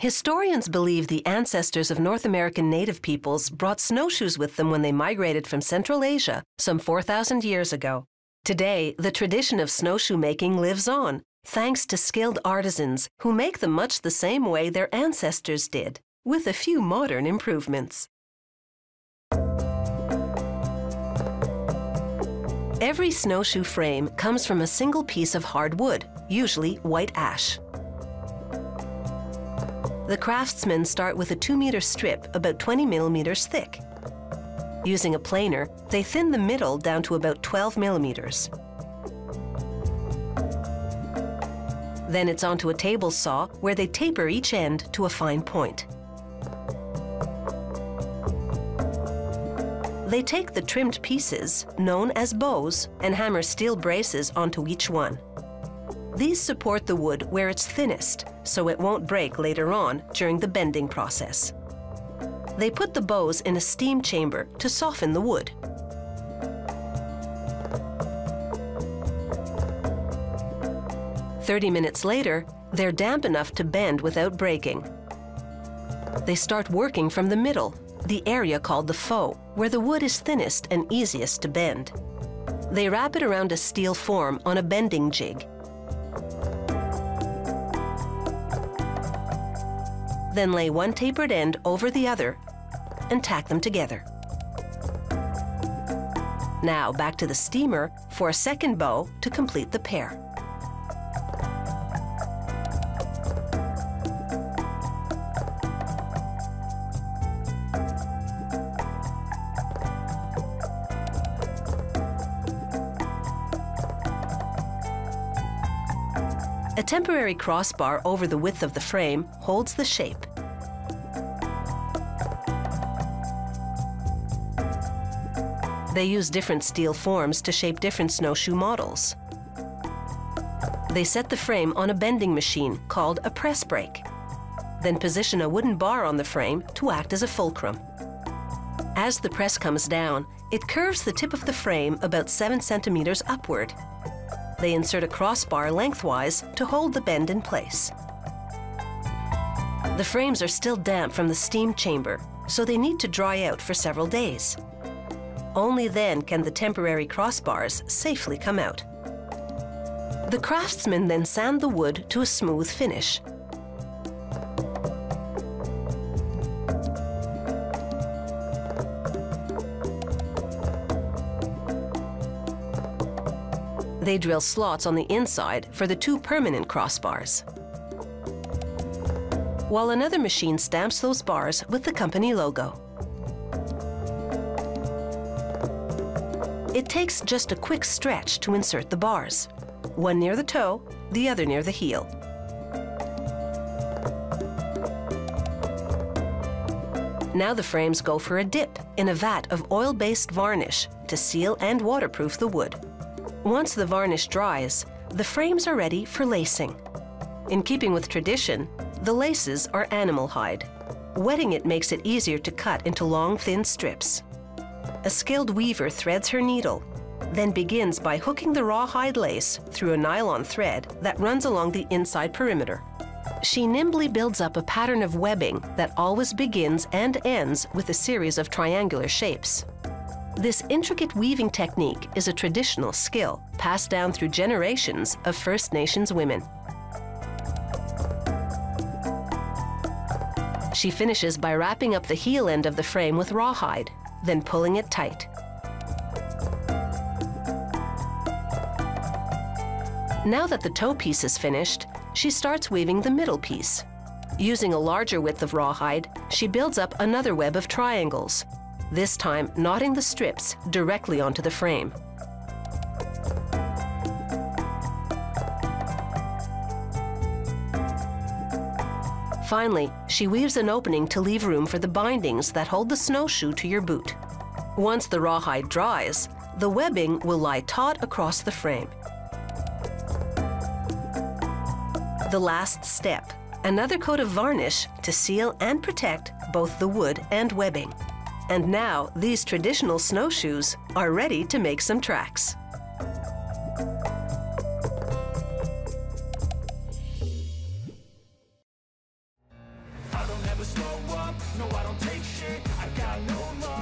Historians believe the ancestors of North American native peoples brought snowshoes with them when they migrated from Central Asia some 4,000 years ago. Today, the tradition of snowshoe making lives on, thanks to skilled artisans who make them much the same way their ancestors did, with a few modern improvements. Every snowshoe frame comes from a single piece of hard wood, usually white ash. The craftsmen start with a 2-meter strip about 20 millimeters thick. Using a planer, they thin the middle down to about 12 millimeters. Then it's onto a table saw where they taper each end to a fine point. They take the trimmed pieces, known as bows, and hammer steel braces onto each one. These support the wood where it's thinnest, so it won't break later on during the bending process. They put the bows in a steam chamber to soften the wood. "30 minutes later, they're damp enough to bend without breaking. They start working from the middle, the area called the foe, where the wood is thinnest and easiest to bend. They wrap it around a steel form on a bending jig. Then lay one tapered end over the other and tack them together. Now back to the steamer for a second bow to complete the pair. A temporary crossbar over the width of the frame holds the shape. They use different steel forms to shape different snowshoe models. They set the frame on a bending machine called a press brake, then position a wooden bar on the frame to act as a fulcrum. As the press comes down, it curves the tip of the frame about 7 centimeters upward. They insert a crossbar lengthwise to hold the bend in place. The frames are still damp from the steam chamber, so they need to dry out for several days. Only then can the temporary crossbars safely come out. The craftsmen then sand the wood to a smooth finish. They drill slots on the inside for the 2 permanent crossbars, while another machine stamps those bars with the company logo. It takes just a quick stretch to insert the bars, one near the toe, the other near the heel. Now the frames go for a dip in a vat of oil-based varnish to seal and waterproof the wood. Once the varnish dries, the frames are ready for lacing. In keeping with tradition, the laces are animal hide. Wetting it makes it easier to cut into long, thin strips. A skilled weaver threads her needle, then begins by hooking the rawhide lace through a nylon thread that runs along the inside perimeter. She nimbly builds up a pattern of webbing that always begins and ends with a series of triangular shapes. This intricate weaving technique is a traditional skill passed down through generations of First Nations women. She finishes by wrapping up the heel end of the frame with rawhide, then pulling it tight. Now that the toe piece is finished, she starts weaving the middle piece. Using a larger width of rawhide, she builds up another web of triangles, this time knotting the strips directly onto the frame. Finally, she weaves an opening to leave room for the bindings that hold the snowshoe to your boot. Once the rawhide dries, the webbing will lie taut across the frame. The last step, another coat of varnish to seal and protect both the wood and webbing. And now, these traditional snowshoes are ready to make some tracks. never slow up, no I don't take shit, I got no love